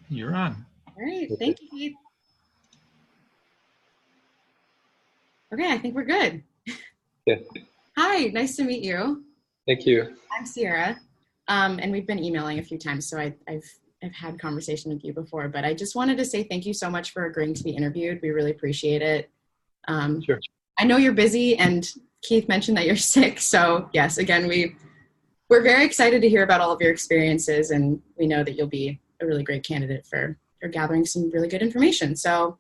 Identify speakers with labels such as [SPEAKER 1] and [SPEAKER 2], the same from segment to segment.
[SPEAKER 1] You're on.
[SPEAKER 2] All right, thank you, Keith. Okay, I think we're good.
[SPEAKER 3] Yeah.
[SPEAKER 2] Hi, nice to meet you.
[SPEAKER 3] Thank you.
[SPEAKER 2] I'm Sierra, and we've been emailing a few times, so I've had conversation with you before, but I just wanted to say thank you so much for agreeing to be interviewed. We really appreciate it.
[SPEAKER 3] Sure.
[SPEAKER 2] I know you're busy, and Keith mentioned that you're sick, so yes, again, we're very excited to hear about all of your experiences, and we know that you'll be a really great candidate for gathering some really good information. So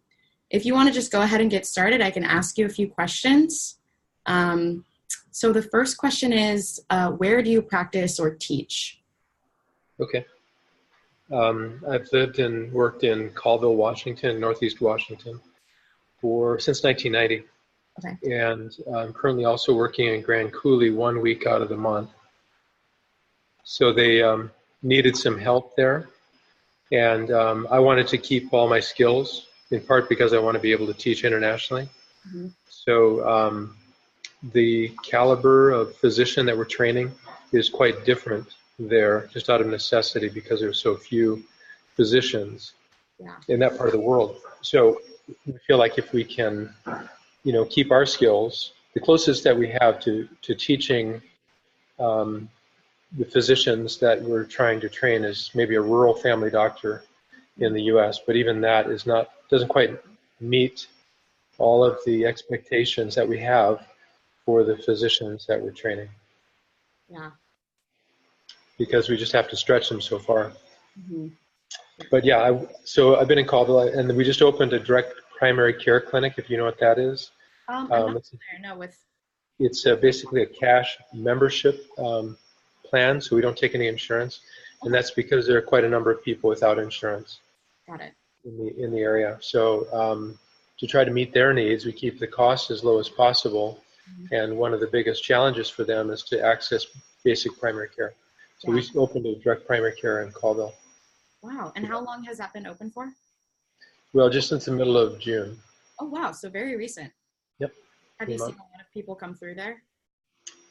[SPEAKER 2] if you want to just go ahead and get started, I can ask you a few questions. So the first question is, where do you practice or teach?
[SPEAKER 3] Okay. I've lived and worked in Colville, Washington, Northeast Washington, since 1990.
[SPEAKER 2] Okay.
[SPEAKER 3] And I'm currently also working in Grand Coulee 1 week out of the month. So they needed some help there. And I wanted to keep all my skills, in part because I want to be able to teach internationally.
[SPEAKER 2] Mm-hmm.
[SPEAKER 3] So the caliber of physician that we're training is quite different there, just out of necessity, because there's so few physicians in that part of the world. So we feel like if we can, keep our skills, the closest that we have to teaching the physicians that we're trying to train is maybe a rural family doctor in the U.S., but even that doesn't quite meet all of the expectations that we have for the physicians that we're training.
[SPEAKER 2] Yeah.
[SPEAKER 3] Because we just have to stretch them so far.
[SPEAKER 2] Mm-hmm.
[SPEAKER 3] But yeah, so I've been in Colville, and we just opened a direct primary care clinic, if you know what that is.
[SPEAKER 2] I'm not there, no,
[SPEAKER 3] It's basically a cash membership plan, so we don't take any insurance, and that's because there are quite a number of people without insurance.
[SPEAKER 2] Got it.
[SPEAKER 3] In the area. So to try to meet their needs, we keep the cost as low as possible. Mm-hmm. And one of the biggest challenges for them is to access basic primary care. So we opened a direct primary care in Colville.
[SPEAKER 2] Wow. And how long has that been open for?
[SPEAKER 3] Well, just since the middle of June.
[SPEAKER 2] Oh, wow. So very recent.
[SPEAKER 3] Yep.
[SPEAKER 2] Have you seen a lot of people come through there?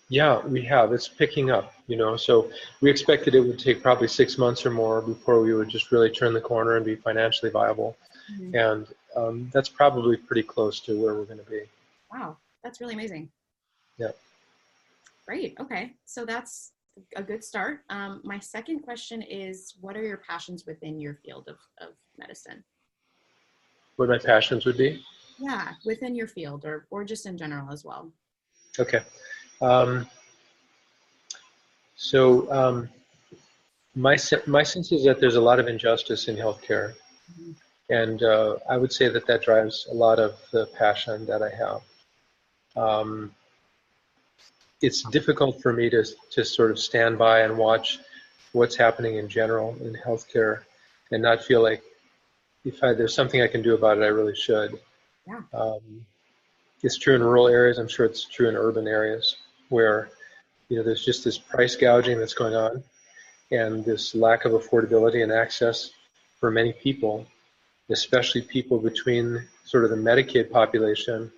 [SPEAKER 3] Yeah, we have. It's picking up, so we expected it would take probably 6 months or more before we would just really turn the corner and be financially viable. Mm-hmm. And that's probably pretty close to where we're going to be.
[SPEAKER 2] Wow, that's really amazing.
[SPEAKER 3] Yeah.
[SPEAKER 2] Great. Okay. So that's a good start. My second question is, what are your passions within your field of medicine?
[SPEAKER 3] What my passions would be?
[SPEAKER 2] Yeah, within your field or just in general as well.
[SPEAKER 3] Okay. My sense is that there's a lot of injustice in healthcare, mm-hmm. and I would say that drives a lot of the passion that I have. It's difficult for me to sort of stand by and watch what's happening in general in healthcare and not feel like if there's something I can do about it, I really should.
[SPEAKER 2] Yeah.
[SPEAKER 3] It's true in rural areas. I'm sure it's true in urban areas where there's just this price gouging that's going on and this lack of affordability and access for many people, especially people between sort of the Medicaid population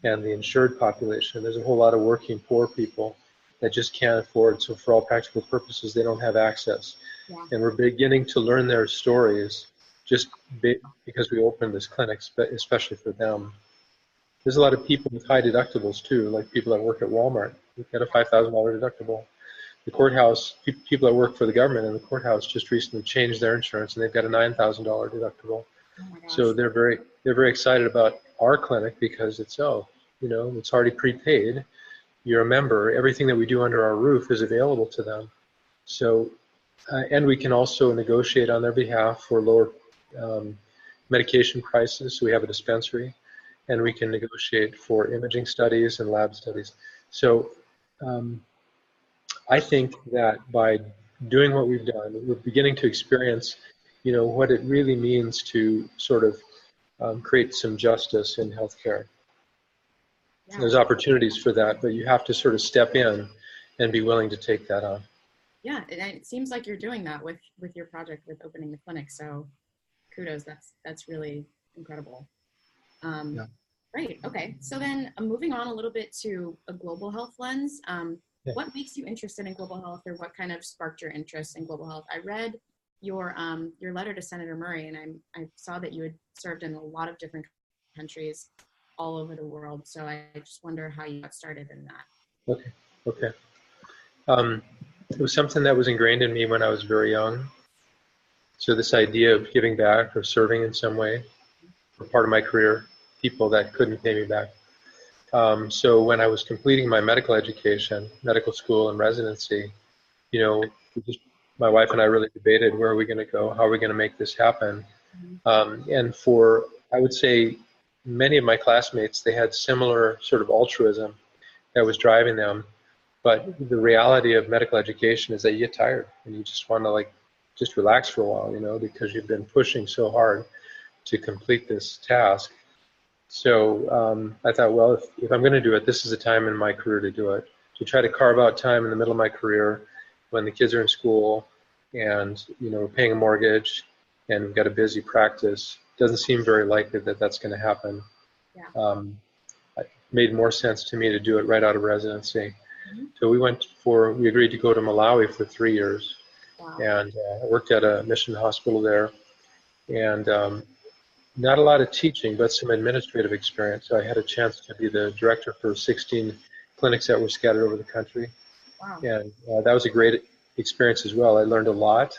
[SPEAKER 3] and the insured population. There's a whole lot of working poor people that just can't afford. So for all practical purposes, they don't have access. Yeah. And we're beginning to learn their stories just because we opened this clinic, especially for them. There's a lot of people with high deductibles too, like people that work at Walmart. We've got a $5,000 deductible. The courthouse, people that work for the government in the courthouse just recently changed their insurance, and they've got a $9,000 deductible.
[SPEAKER 2] Oh,
[SPEAKER 3] so they're very excited about our clinic because it's already prepaid. You're a member. Everything that we do under our roof is available to them. So, and we can also negotiate on their behalf for lower medication prices. So we have a dispensary, and we can negotiate for imaging studies and lab studies. So I think that by doing what we've done, we're beginning to experience, what it really means to sort of create some justice in healthcare. Yeah. There's opportunities for that, but you have to sort of step in and be willing to take that on.
[SPEAKER 2] Yeah, and it seems like you're doing that with your project with opening the clinic. So kudos, that's really incredible. Yeah. Great. Okay. So then moving on a little bit to a global health lens. Yeah. What makes you interested in global health, or what kind of sparked your interest in global health? I read your letter to Senator Murray, and I saw that you had served in a lot of different countries all over the world. So I just wonder how you got started in that.
[SPEAKER 3] Okay. Okay. It was something that was ingrained in me when I was very young. So this idea of giving back or serving in some way for part of my career, people that couldn't pay me back. So when I was completing my medical education, medical school and residency, you know, my wife and I really debated where are we going to go, how are we going to make this happen. And for, I would say, many of my classmates, they had similar sort of altruism that was driving them. But the reality of medical education is that you get tired and you just want to like just relax for a while, you know, because you've been pushing so hard to complete this task. So I thought, well, if I'm going to do it, this is a time in my career to do it, to try to carve out time in the middle of my career when the kids are in school and, you know, we're paying a mortgage and we've got a busy practice. Doesn't seem very likely that that's going to happen.
[SPEAKER 2] Yeah.
[SPEAKER 3] It made more sense to me to do it right out of residency. So we agreed to go to Malawi for 3 years.
[SPEAKER 2] Wow.
[SPEAKER 3] And I worked at a mission hospital there. And not a lot of teaching, but some administrative experience. So I had a chance to be the director for 16 clinics that were scattered over the country.
[SPEAKER 2] Wow.
[SPEAKER 3] And that was a great experience as well. I learned a lot.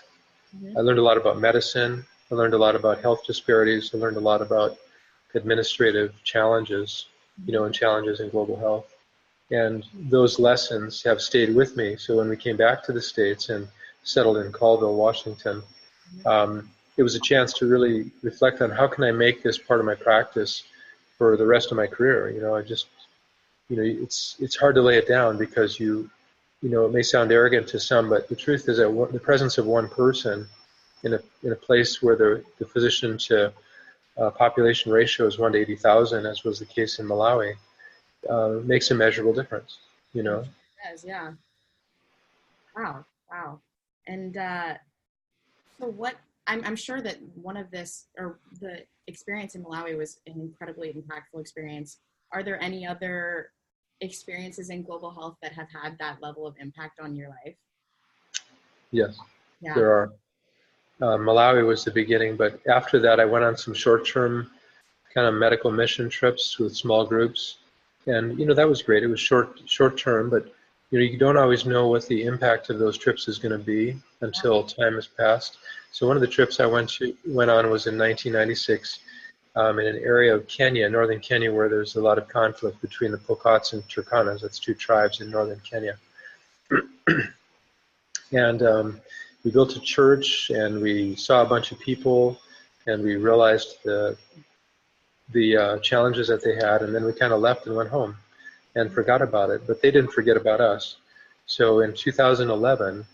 [SPEAKER 3] I learned a lot about medicine. I learned a lot about health disparities. I learned a lot about administrative challenges, you know, and challenges in global health. And those lessons have stayed with me. So when we came back to the States and settled in Colville, Washington, it was a chance to really reflect on how can I make this part of my practice for the rest of my career. You know, it's hard to lay it down because you know, it may sound arrogant to some, but the truth is that the presence of one person in a place where the physician to population ratio is 1 to 80,000, as was the case in Malawi, makes a measurable difference, you know?
[SPEAKER 2] It does, yeah. Wow. And so I'm sure that one of this, or the experience in Malawi was an incredibly impactful experience. Are there any other experiences in global health that have had that level of impact on your life?
[SPEAKER 3] Yes,
[SPEAKER 2] Yeah.
[SPEAKER 3] there are. Malawi was the beginning, but after that I went on some short-term kind of medical mission trips with small groups. And, you know, that was great. It was short term, but, you know, you don't always know what the impact of those trips is going to be until time has passed. So one of the trips I went on was in 1996 in an area of Kenya, northern Kenya, where there's a lot of conflict between the Pokots and Turkanas. That's two tribes in northern Kenya. And we built a church and we saw a bunch of people and we realized the challenges that they had, and then we kind of left and went home and forgot about it, but they didn't forget about us. So in 2011,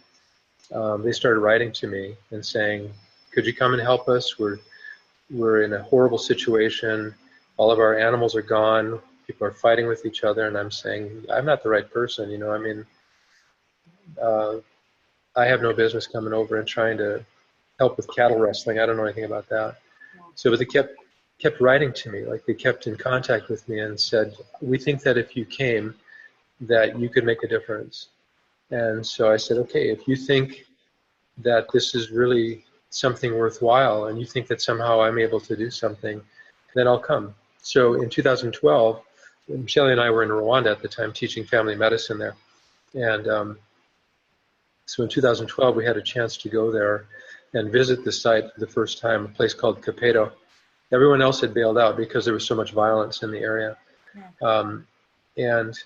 [SPEAKER 3] they started writing to me and saying, could you come and help us? We're in a horrible situation. All of our animals are gone. People are fighting with each other. And I'm saying, I'm not the right person. You know, I mean, I have no business coming over and trying to help with cattle wrestling. I don't know anything about that. So, but they kept writing to me, like they kept in contact with me and said, we think that if you came, that you could make a difference. And so I said, okay, if you think that this is really something worthwhile and you think that somehow I'm able to do something, then I'll come. So in 2012, Shelley and I were in Rwanda at the time teaching family medicine there. And so in 2012, we had a chance to go there and visit the site for the first time, a place called Kapedo. Everyone else had bailed out because there was so much violence in the area. And,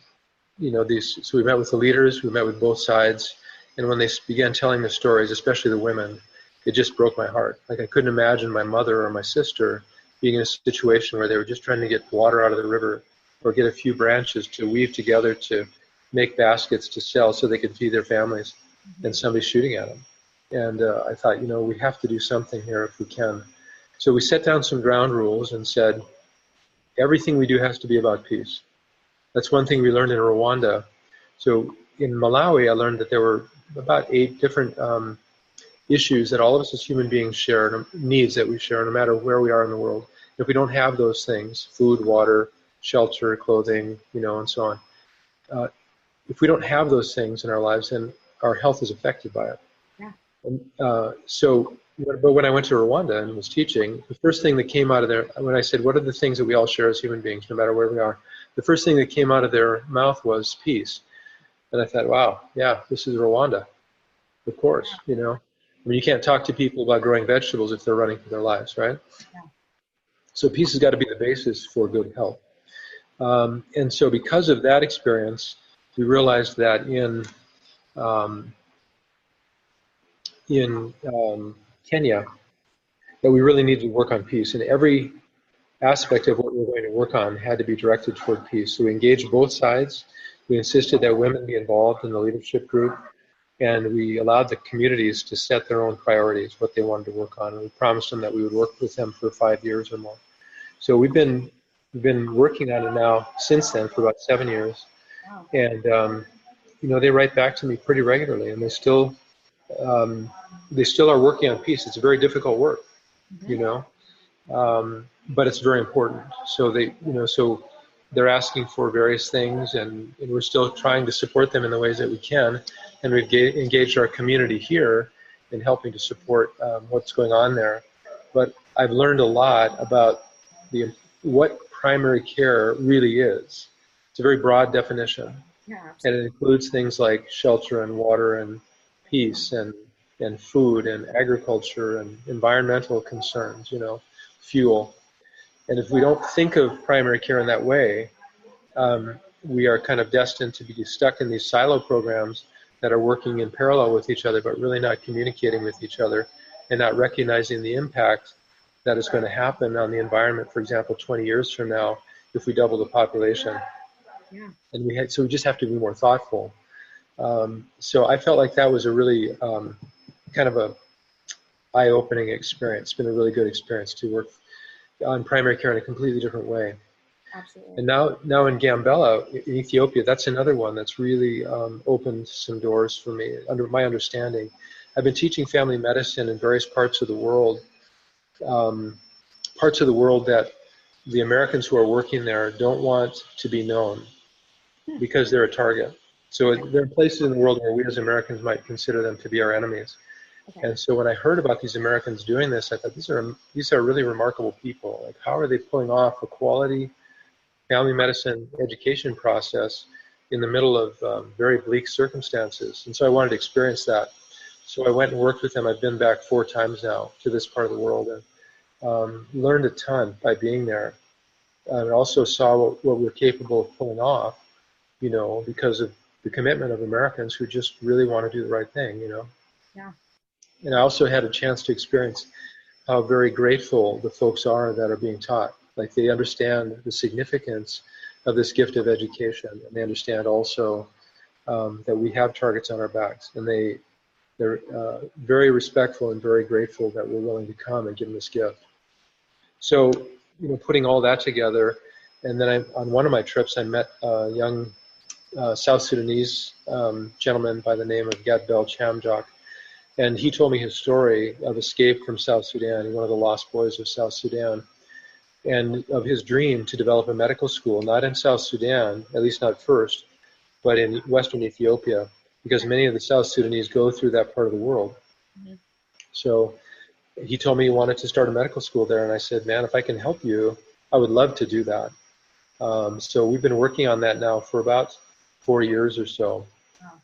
[SPEAKER 3] you know, so we met with the leaders, we met with both sides, and when they began telling the stories, especially the women, it just broke my heart. Like I couldn't imagine my mother or my sister being in a situation where they were just trying to get water out of the river or get a few branches to weave together to make baskets to sell so they could feed their families, and somebody shooting at them. And I thought, you know, we have to do something here if we can. So we set down some ground rules and said, everything we do has to be about peace. That's one thing we learned in Rwanda. So in Malawi, I learned that there were about 8 different issues that all of us as human beings share, needs that we share no matter where we are in the world. If we don't have those things, food, water, shelter, clothing, you know, and so on, if we don't have those things in our lives, then our health is affected by it.
[SPEAKER 2] Yeah.
[SPEAKER 3] And, but when I went to Rwanda and was teaching, the first thing that came out of there, when I said, what are the things that we all share as human beings, no matter where we are, the first thing that came out of their mouth was peace. And I thought, wow, yeah, this is Rwanda, of course, you know. I mean, you can't talk to people about growing vegetables if they're running for their lives, right?
[SPEAKER 2] Yeah.
[SPEAKER 3] So peace has got to be the basis for good health. And so because of that experience, we realized that um, in Kenya, that we really needed to work on peace. And every aspect of what we were going to work on had to be directed toward peace. So we engaged both sides. We insisted that women be involved in the leadership group, and we allowed the communities to set their own priorities, what they wanted to work on. And we promised them that we would work with them for 5 years or more. So we've been working on it now since then for about 7 years.
[SPEAKER 2] Wow.
[SPEAKER 3] And they write back to me pretty regularly, and um, they still are working on peace. It's a very difficult work, you know, but it's very important. So so they're asking for various things, and we're still trying to support them in the ways that we can. And we've engaged our community here in helping to support what's going on there. But I've learned a lot about what primary care really is. It's a very broad definition.
[SPEAKER 2] Yeah,
[SPEAKER 3] And it includes things like shelter and water and peace and food and agriculture and environmental concerns, fuel. And if we don't think of primary care in that way, we are kind of destined to be stuck in these silo programs that are working in parallel with each other, but really not communicating with each other and not recognizing the impact that is going to happen on the environment, for example, 20 years from now, if we double the population.
[SPEAKER 2] Yeah.
[SPEAKER 3] And so we just have to be more thoughtful. So I felt like that was a really kind of a eye-opening experience. It's been a really good experience to work on primary care in a completely different way.
[SPEAKER 2] Absolutely.
[SPEAKER 3] And now in Gambella, in Ethiopia, that's another one that's really opened some doors for me, under my understanding. I've been teaching family medicine in various parts of the world, that the Americans who are working there don't want to be known because they're a target. So there are places in the world where we as Americans might consider them to be our enemies.
[SPEAKER 2] Okay.
[SPEAKER 3] And so when I heard about these Americans doing this, I thought these are really remarkable people. Like, how are they pulling off a quality family medicine education process in the middle of very bleak circumstances? And so I wanted to experience that. So I went and worked with them. I've been back 4 times now to this part of the world, and learned a ton by being there. And also saw what we're capable of pulling off, because of the commitment of Americans who just really want to do the right thing,
[SPEAKER 2] Yeah.
[SPEAKER 3] And I also had a chance to experience how very grateful the folks are that are being taught. Like, they understand the significance of this gift of education, and they understand also that we have targets on our backs, and they're very respectful and very grateful that we're willing to come and give them this gift. So, putting all that together, and then on one of my trips, I met a young South Sudanese gentleman by the name of Gad Bel Chamjok, and he told me his story of escape from South Sudan, one of the lost boys of South Sudan, and of his dream to develop a medical school, not in South Sudan, at least not first, but in Western Ethiopia, because many of the South Sudanese go through that part of the world.
[SPEAKER 2] Mm-hmm.
[SPEAKER 3] So he told me he wanted to start a medical school there, and I said, man, if I can help you, I would love to do that. So we've been working on that now for about 4 years or so.
[SPEAKER 2] Wow.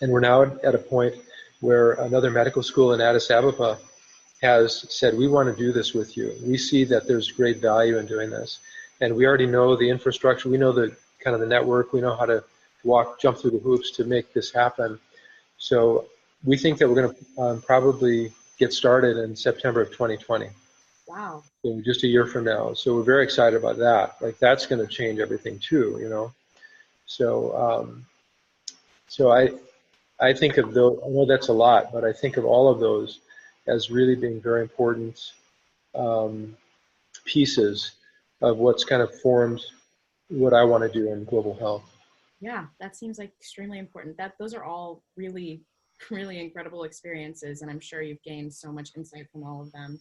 [SPEAKER 3] And we're now at a point where another medical school in Addis Ababa has said, we want to do this with you. We see that there's great value in doing this. And we already know the infrastructure. We know the kind of the network. We know how to jump through the hoops to make this happen. So we think that we're going to probably get started in September of 2020.
[SPEAKER 2] Wow.
[SPEAKER 3] So just a year from now. So we're very excited about that. Like, that's going to change everything too, So, so I think of those, I know that's a lot, but I think of all of those as really being very important pieces of what's kind of formed what I want to do in global health.
[SPEAKER 2] Yeah, that seems like extremely important. Those are all really, really incredible experiences, and I'm sure you've gained so much insight from all of them.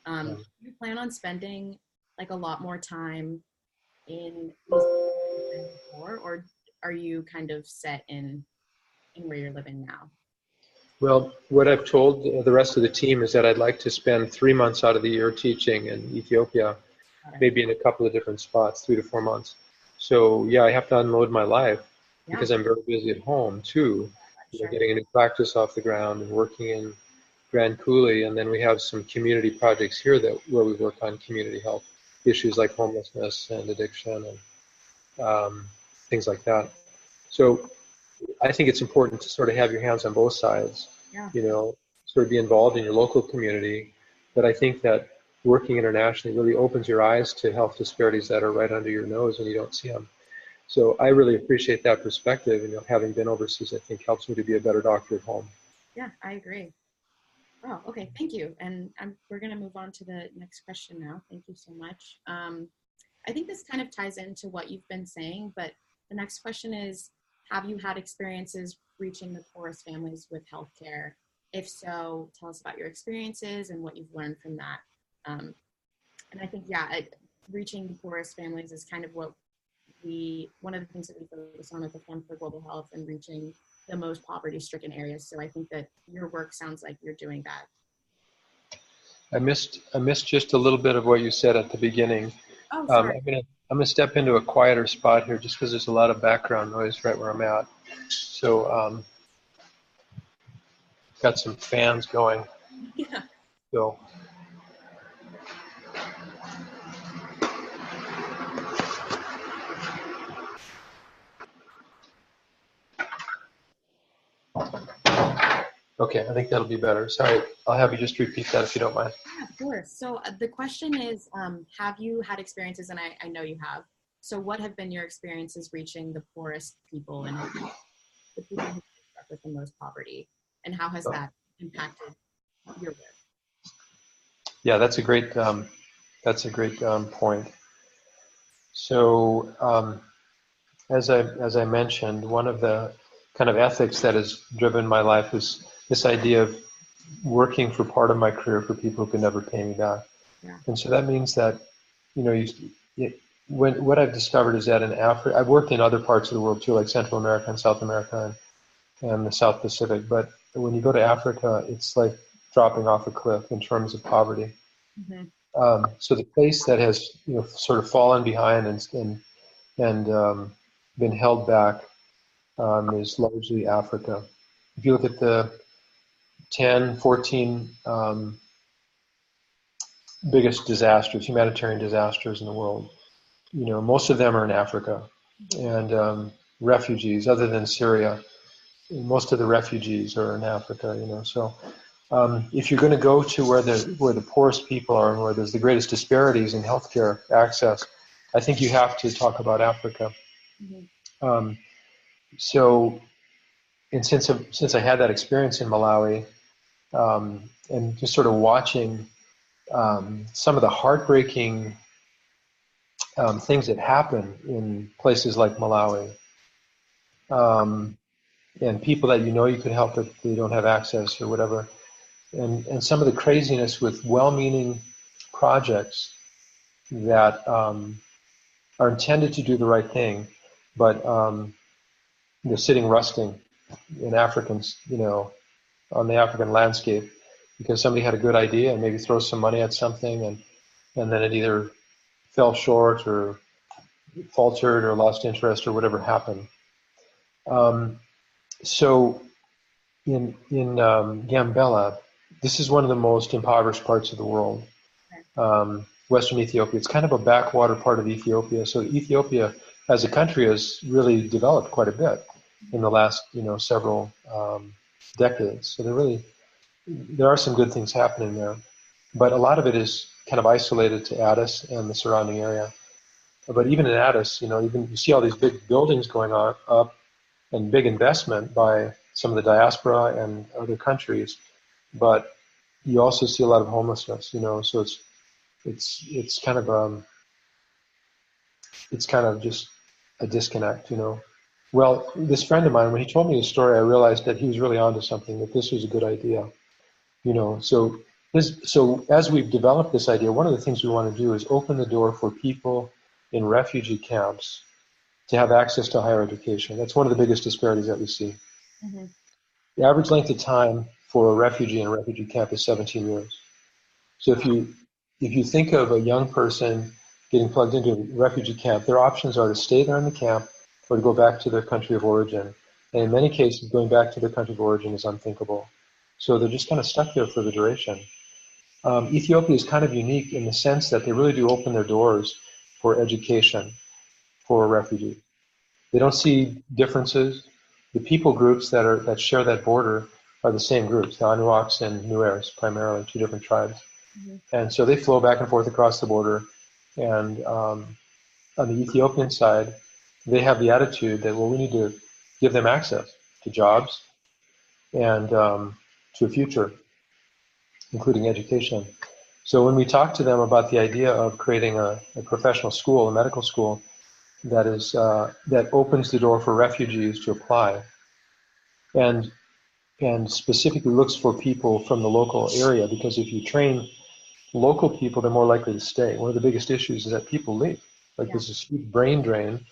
[SPEAKER 2] Do you plan on spending like a lot more time in these places than before, or are you kind of set in where you're living now?
[SPEAKER 3] Well, what I've told the rest of the team is that I'd like to spend 3 months out of the year teaching in Ethiopia, maybe in a couple of different spots, 3 to 4 months. So yeah, I have to unload my life
[SPEAKER 2] Yeah,
[SPEAKER 3] because I'm very busy at home too,
[SPEAKER 2] sure.
[SPEAKER 3] getting a new practice off the ground and working in Grand Coulee. And then we have some community projects here where we work on community health issues like homelessness and addiction and things like that. So I think it's important to sort of have your hands on both sides,
[SPEAKER 2] Yeah.
[SPEAKER 3] sort of be involved in your local community. But I think that working internationally really opens your eyes to health disparities that are right under your nose and you don't see them. So I really appreciate that perspective. Having been overseas, I think helps me to be a better doctor at home.
[SPEAKER 2] Yeah, I agree. Oh, okay. Thank you. And we're going to move on to the next question now. Thank you so much. I think this kind of ties into what you've been saying, but the next question is, have you had experiences reaching the poorest families with healthcare? If so, tell us about your experiences and what you've learned from that. Um, and I think, reaching the poorest families is kind of one of the things that we focus on at the Fund for Global Health and reaching the most poverty-stricken areas. So I think that your work sounds like you're doing that.
[SPEAKER 3] I missed just a little bit of what you said at the beginning.
[SPEAKER 2] Oh, sorry.
[SPEAKER 3] I'm gonna step into a quieter spot here just because there's a lot of background noise right where I'm at. So got some fans going.
[SPEAKER 2] Yeah.
[SPEAKER 3] So okay, I think that'll be better. Sorry, I'll have you just repeat that if you don't mind.
[SPEAKER 2] Yeah, of course. So the question is, have you had experiences, and I know you have, so what have been your experiences reaching the poorest people and the people who struck with the most poverty, and how has that impacted your work?
[SPEAKER 3] Yeah, that's a great point. So as I mentioned, one of the kind of ethics that has driven my life is this idea of working for part of my career for people who can never pay me back.
[SPEAKER 2] Yeah.
[SPEAKER 3] And so that means that, what I've discovered is that in Africa, I've worked in other parts of the world too, like Central America and South America and the South Pacific. But when you go to Africa, it's like dropping off a cliff in terms of poverty.
[SPEAKER 2] Mm-hmm.
[SPEAKER 3] So the place that has, sort of fallen behind and been held back is largely Africa. If you look at the 10, 14 biggest disasters, humanitarian disasters in the world, most of them are in Africa. And refugees, other than Syria, most of the refugees are in Africa, So if you're going to go to where the poorest people are and where there's the greatest disparities in healthcare access, I think you have to talk about Africa.
[SPEAKER 2] Mm-hmm.
[SPEAKER 3] So, and since I had that experience in Malawi, and just sort of watching some of the heartbreaking things that happen in places like Malawi, and people that you could help if they don't have access or whatever, and some of the craziness with well-meaning projects that are intended to do the right thing, but they're sitting rusting in Africans, on the African landscape because somebody had a good idea and maybe throw some money at something and then it either fell short or faltered or lost interest or whatever happened. So in Gambela, this is one of the most impoverished parts of the world. Western Ethiopia. It's kind of a backwater part of Ethiopia. So Ethiopia as a country has really developed quite a bit in the last, several decades. So there are some good things happening there. But a lot of it is kind of isolated to Addis and the surrounding area. But even in Addis, even you see all these big buildings going on up and big investment by some of the diaspora and other countries. But you also see a lot of homelessness, so it's kind of just a disconnect, Well, this friend of mine, when he told me his story, I realized that he was really onto something, that this was a good idea, So as we've developed this idea, one of the things we want to do is open the door for people in refugee camps to have access to higher education. That's one of the biggest disparities that we see.
[SPEAKER 2] Mm-hmm.
[SPEAKER 3] The average length of time for a refugee in a refugee camp is 17 years. So if you think of a young person getting plugged into a refugee camp, their options are to stay there in the camp or to go back to their country of origin. And in many cases, going back to their country of origin is unthinkable. So they're just kind of stuck there for the duration. Ethiopia is kind of unique in the sense that they really do open their doors for education for refugees. They don't see differences. The people groups that share that border are the same groups, the Anuaks and Nuers, primarily two different tribes.
[SPEAKER 2] Mm-hmm.
[SPEAKER 3] And so they flow back and forth across the border. And on the Ethiopian side, they have the attitude that, well, we need to give them access to jobs and to a future, including education. So when we talk to them about the idea of creating a professional school, a medical school, that opens the door for refugees to apply, and specifically looks for people from the local area, because if you train local people, they're more likely to stay. One of the biggest issues is that people leave. Like there's this huge brain drain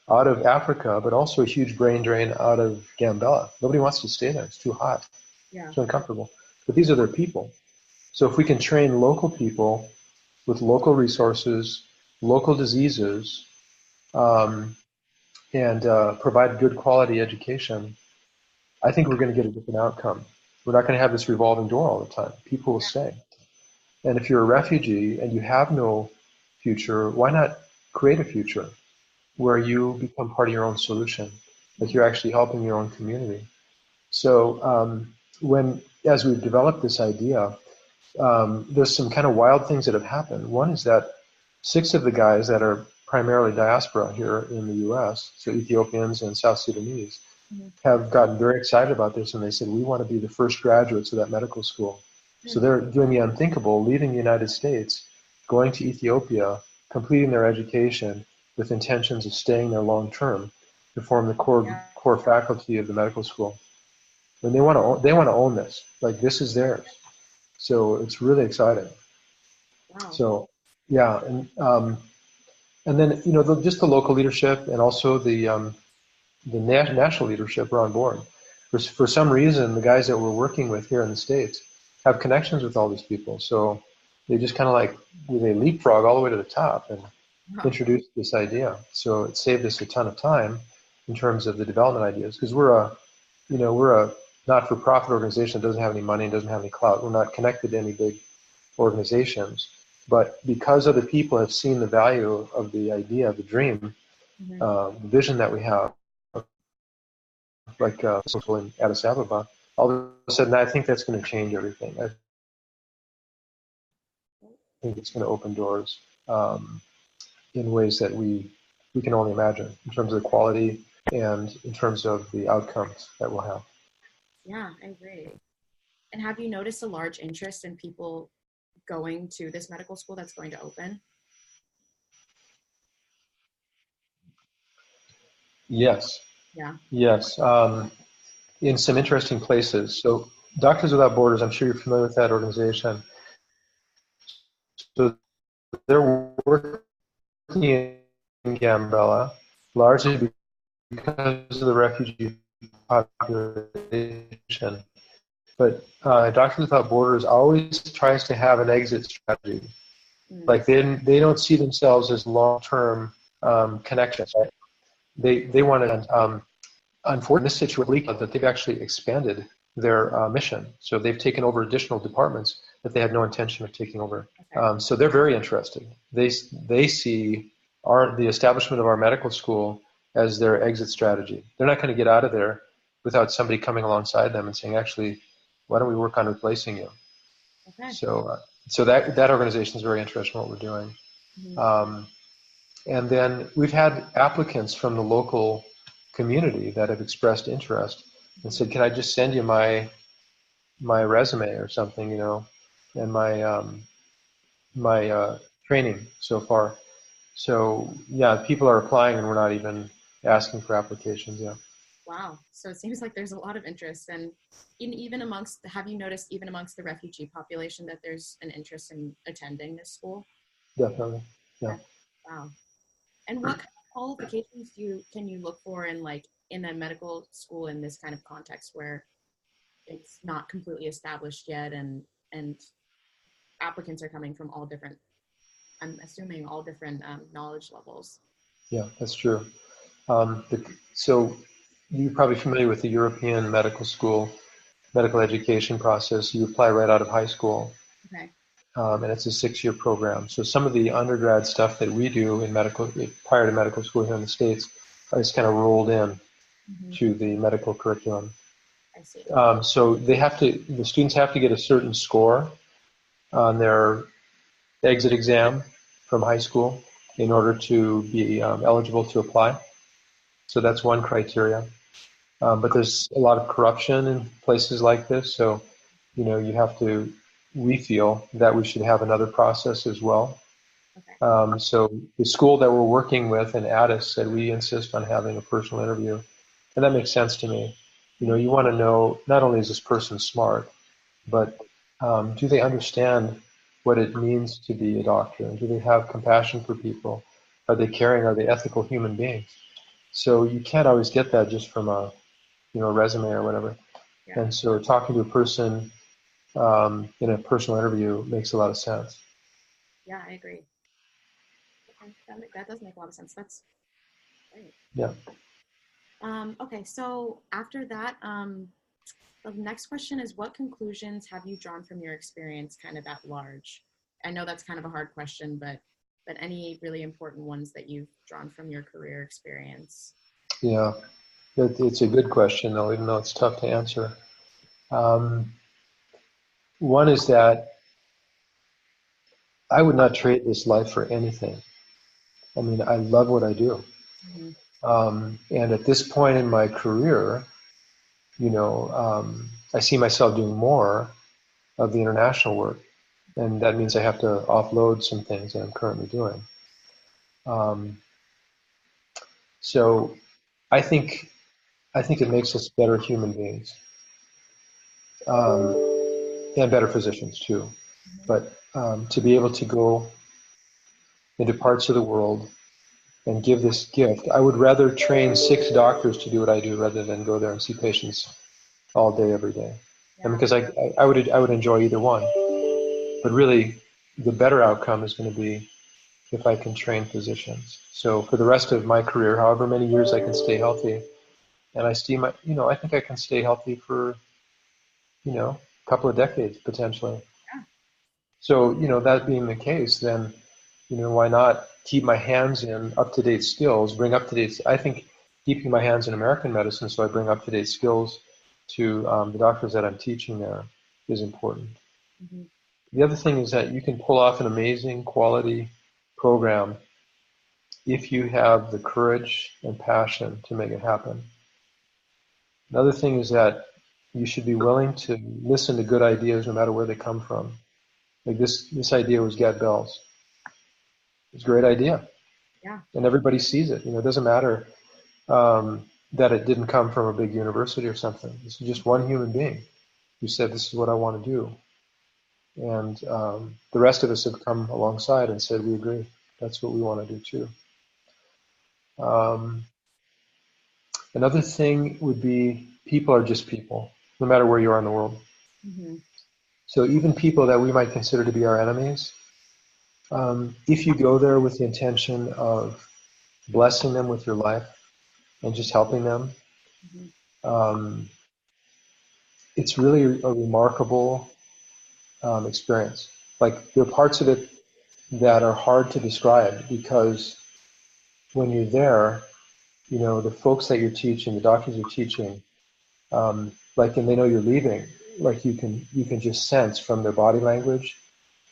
[SPEAKER 3] out of Africa, but also a huge brain drain out of Gambella. Nobody wants to stay there. It's too hot.
[SPEAKER 2] Yeah.
[SPEAKER 3] It's uncomfortable. But these are their people. So if we can train local people with local resources, local diseases, um, and provide good quality education, I think we're going to get a different outcome. We're not going to have this revolving door all the time. People will stay. And if you're a refugee and you have no future, why not create a future where you become part of your own solution, like you're actually helping your own community? So as we've developed this idea, there's some kind of wild things that have happened. One is that 6 of the guys that are primarily diaspora here in the U.S., so Ethiopians and South Sudanese, have gotten very excited about this, and they said, we want to be the first graduates of that medical school. So they're doing the unthinkable, leaving the United States, going to Ethiopia, completing their education with intentions of staying there long term to form the core faculty of the medical school. And they want to own this. Like, this is theirs. So it's really exciting.
[SPEAKER 2] Wow.
[SPEAKER 3] So yeah, and then just the local leadership and also the national leadership are on board. For some reason, the guys that we're working with here in the States have connections with all these people. So they just kind of they leapfrog all the way to the top and introduce this idea. So it saved us a ton of time in terms of the development ideas, because we're a not-for-profit organization that doesn't have any money and doesn't have any clout. We're not connected to any big organizations. But because other people have seen the value of the idea, the dream, the vision that we have, like social in Addis Ababa, all of a sudden I think that's going to change everything. I think it's going to open doors in ways that we can only imagine, in terms of the quality and in terms of the outcomes that we'll have.
[SPEAKER 2] Yeah, I agree. And have you noticed a large interest in people going to this medical school that's going to open?
[SPEAKER 3] Yes.
[SPEAKER 2] Yeah.
[SPEAKER 3] Yes. In some interesting places. So Doctors Without Borders, I'm sure you're familiar with that organization. So they're working in Gambella largely because of the refugee population. But Doctors Without Borders always tries to have an exit strategy. Like they don't see themselves as long-term connections. Right? They want to. Unfortunately, in this situation, that they've actually expanded their mission. So they've taken over additional departments that they had no intention of taking over. So they're very interested. They see the establishment of our medical school as their exit strategy. They're not going to get out of there without somebody coming alongside them and saying, actually, why don't we work on replacing you? Okay. So that organization is very interested in what we're doing. And then we've had applicants from the local community that have expressed interest and said, can I just send you my resume or something, and my training so far. So yeah, people are applying and we're not even asking for applications yet.
[SPEAKER 2] Wow. So it seems like there's a lot of interest, and have you noticed even amongst the refugee population that there's an interest in attending this school?
[SPEAKER 3] Definitely. Yeah.
[SPEAKER 2] Wow. And what kind of qualifications can you look for in a medical school in this kind of context where it's not completely established yet, and applicants are coming from all different, I'm assuming all different knowledge levels.
[SPEAKER 3] Yeah, that's true. So you're probably familiar with the European medical education process. You apply right out of high school,
[SPEAKER 2] Okay.
[SPEAKER 3] and it's a 6-year program. So some of the undergrad stuff that we do in medical, prior to medical school here in the States, is kind of rolled in
[SPEAKER 2] Mm-hmm.
[SPEAKER 3] to the medical curriculum.
[SPEAKER 2] I see.
[SPEAKER 3] So the students have to get a certain score on their exit exam from high school in order to be eligible to apply. So that's one criteria. But there's a lot of corruption in places like this. So, we feel that we should have another process as well.
[SPEAKER 2] Okay.
[SPEAKER 3] So the school that we're working with in Addis said we insist on having a personal interview. And that makes sense to me. You want to know, not only is this person smart, but do they understand what it means to be a doctor? And do they have compassion for people? Are they caring? Are they ethical human beings? So you can't always get that just from a resume or whatever.
[SPEAKER 2] Yeah.
[SPEAKER 3] And so talking to a person in a personal interview makes a lot of sense.
[SPEAKER 2] Yeah, I agree. Okay. That does make a lot of sense. That's great.
[SPEAKER 3] Yeah.
[SPEAKER 2] Okay, so after that, the next question is, what conclusions have you drawn from your experience kind of at large? I know that's kind of a hard question, but any really important ones that you've drawn from your career experience?
[SPEAKER 3] Yeah. It's a good question, though, even though it's tough to answer. One is that I would not trade this life for anything. I mean, I love what I do.
[SPEAKER 2] Mm-hmm.
[SPEAKER 3] And at this point in my career, I see myself doing more of the international work. And that means I have to offload some things that I'm currently doing. So I think it makes us better human beings, and better physicians too. But to be able to go into parts of the world and give this gift, I would rather train 6 doctors to do what I do rather than go there and see patients all day, every day. And
[SPEAKER 2] Yeah.
[SPEAKER 3] because I would enjoy either one, but really the better outcome is going to be if I can train physicians. So for the rest of my career, however many years I can stay healthy, and I think I can stay healthy for, a couple of decades potentially.
[SPEAKER 2] Yeah.
[SPEAKER 3] So, that being the case, then, why not keep my hands in up-to-date skills, bring up-to-date, I think keeping my hands in American medicine so I bring up-to-date skills to the doctors that I'm teaching there is important.
[SPEAKER 2] Mm-hmm.
[SPEAKER 3] The other thing is that you can pull off an amazing quality program if you have the courage and passion to make it happen. Another thing is that you should be willing to listen to good ideas no matter where they come from. Like this idea was Gad Bell's. It's a great idea.
[SPEAKER 2] Yeah.
[SPEAKER 3] And everybody sees it. It doesn't matter that it didn't come from a big university or something. This is just one human being who said, this is what I want to do. And the rest of us have come alongside and said, we agree. That's what we want to do too. Another thing would be people are just people, no matter where you are in the world.
[SPEAKER 2] Mm-hmm.
[SPEAKER 3] So even people that we might consider to be our enemies, if you go there with the intention of blessing them with your life and just helping them, um, it's really a remarkable experience. Like there are parts of it that are hard to describe because when you're there, the folks that you're teaching, the doctors you're teaching, and they know you're leaving, like you can just sense from their body language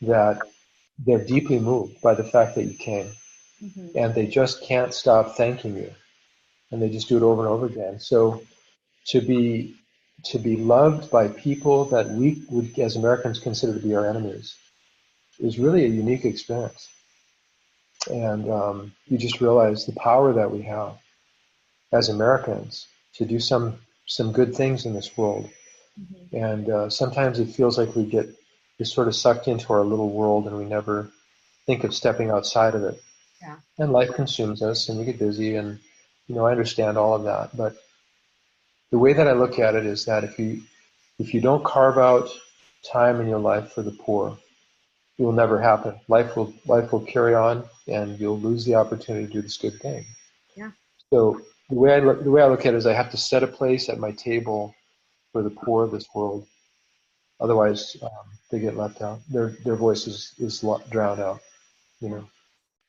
[SPEAKER 3] that they're deeply moved by the fact that you came, and they just can't stop thanking you, and they just do it over and over again. So to be loved by people that we would, as Americans, consider to be our enemies is really a unique experience. And you just realize the power that we have as Americans to do some good things in this world.
[SPEAKER 2] Mm-hmm.
[SPEAKER 3] And sometimes it feels like we get just sort of sucked into our little world and we never think of stepping outside of it.
[SPEAKER 2] Yeah.
[SPEAKER 3] And life consumes us and we get busy, and I understand all of that. But the way that I look at it is that if if you don't carve out time in your life for the poor, it will never happen. Life will carry on, and you'll lose the opportunity to do this good thing.
[SPEAKER 2] Yeah.
[SPEAKER 3] So the way I look at it is I have to set a place at my table for the poor of this world. Otherwise, they get left out. Their voice is drowned out. You know.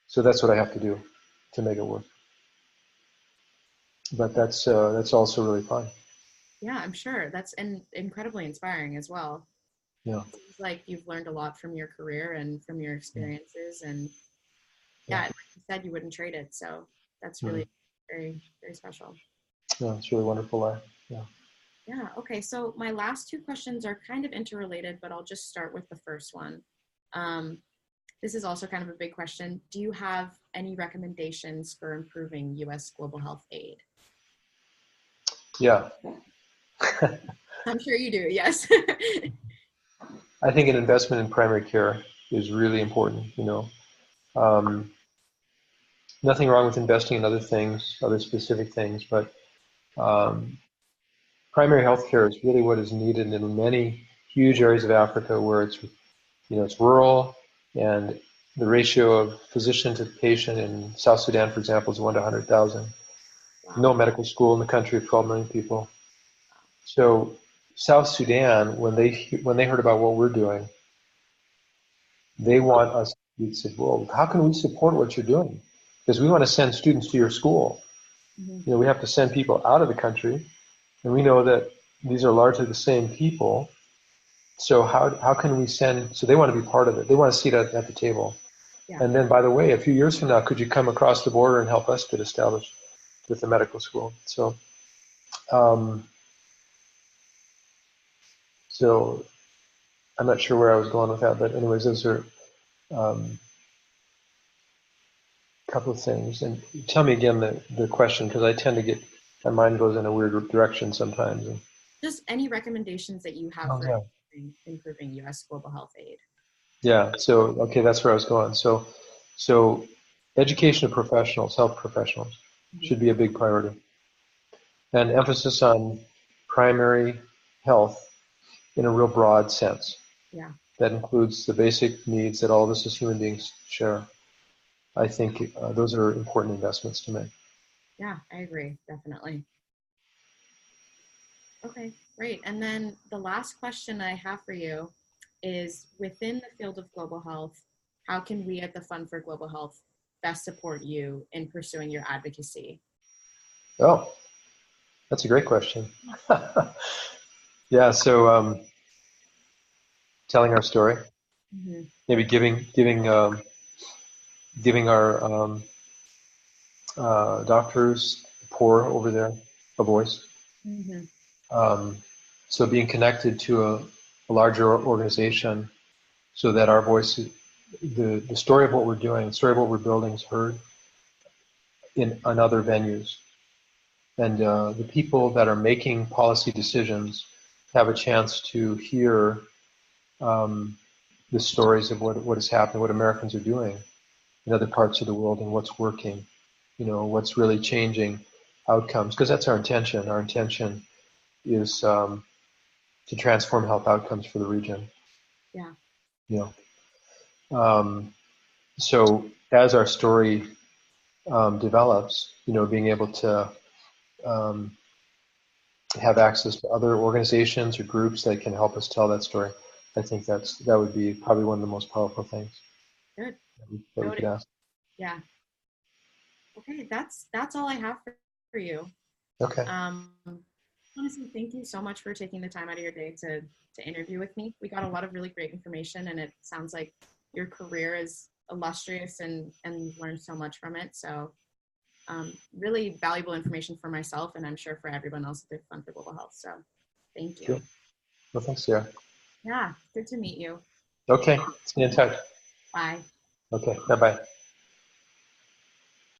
[SPEAKER 3] So that's what I have to do to make it work. But that's also really fun.
[SPEAKER 2] Yeah, I'm sure. That's incredibly inspiring as well.
[SPEAKER 3] Yeah.
[SPEAKER 2] It seems like you've learned a lot from your career and from your
[SPEAKER 3] Yeah.
[SPEAKER 2] experiences. And
[SPEAKER 3] Yeah.
[SPEAKER 2] yeah, like you said, you wouldn't trade it. So that's
[SPEAKER 3] Mm-hmm.
[SPEAKER 2] really very, very special.
[SPEAKER 3] Yeah, it's really wonderful life. Yeah.
[SPEAKER 2] Yeah. Okay. So my last two questions are kind of interrelated, but I'll just start with the first one. Um, this is also kind of a big question. Do you have any recommendations for improving U.S. global health aid?
[SPEAKER 3] Yeah.
[SPEAKER 2] I'm sure you do. Yes.
[SPEAKER 3] I think an investment in primary care is really important. Um, nothing wrong with investing in other things, other specific things, but um, primary health care is really what is needed in many huge areas of Africa where it's rural, and the ratio of physician to patient in South Sudan, for example, is 1 to 100,000.
[SPEAKER 2] Wow.
[SPEAKER 3] No medical school in the country of 12 million people. So South Sudan, when they heard about what we're doing, they want us. We said, "Well, how can we support what you're doing? Because we want to send students to your school.
[SPEAKER 2] Mhm.
[SPEAKER 3] We have to send people out of the country, and we know that these are largely the same people. So how can we send? So they want to be part of it. They want to see it at the table.
[SPEAKER 2] Yeah.
[SPEAKER 3] And then, by the way, a few years from now, could you come across the border and help us get established with the medical school?" Um, so I'm not sure where I was going with that, but anyways, those are um, a couple of things. And tell me again the question, because I tend to get my mind goes in a weird direction sometimes.
[SPEAKER 2] Just any recommendations that you have
[SPEAKER 3] Oh
[SPEAKER 2] for
[SPEAKER 3] yeah.
[SPEAKER 2] improving U.S. global health aid?
[SPEAKER 3] Yeah. So okay, that's where I was going. So education of professionals, health professionals,
[SPEAKER 2] Mhm.
[SPEAKER 3] should be a big priority, and emphasis on primary health in a real broad sense.
[SPEAKER 2] Yeah.
[SPEAKER 3] That includes the basic needs that all of us as human beings share. I think those are important investments to make.
[SPEAKER 2] Yeah, I agree. Definitely. Okay, great. And then the last question I have for you is within the field of global health, how can we at the Fund for Global Health best support you in pursuing your advocacy?
[SPEAKER 3] Oh, that's a great question. Yeah, so telling our story,
[SPEAKER 2] Mm-hmm.
[SPEAKER 3] maybe giving our doctors, poor over there, a voice.
[SPEAKER 2] Mm-hmm.
[SPEAKER 3] Um, so being connected to a larger organization, so that our voice, the story of what we're doing, the story of what we're building, is heard on other venues, and the people that are making policy decisions have a chance to hear um, the stories of what is happening, what Americans are doing in other parts of the world, and what's working, what's really changing outcomes, because that's our intention. Our intention is to transform health outcomes for the region.
[SPEAKER 2] Yeah.
[SPEAKER 3] You so as our story develops, being able to um, have access to other organizations or groups that can help us tell that story, I think that would be probably one of the most powerful things
[SPEAKER 2] Good.
[SPEAKER 3] that
[SPEAKER 2] I
[SPEAKER 3] we
[SPEAKER 2] would,
[SPEAKER 3] could ask.
[SPEAKER 2] yeah. Okay, that's all I have for you.
[SPEAKER 3] Okay.
[SPEAKER 2] I want to say thank you so much for taking the time out of your day to interview with me. We got a lot of really great information, and it sounds like your career is illustrious and you've learned so much from it. So really valuable information for myself, and I'm sure for everyone else at the Fund for Global Health. So thank you.
[SPEAKER 3] Sure. Well, thanks, Sarah.
[SPEAKER 2] Yeah, good to meet you.
[SPEAKER 3] Okay. Stay in touch.
[SPEAKER 2] Bye.
[SPEAKER 3] Okay. Bye-bye.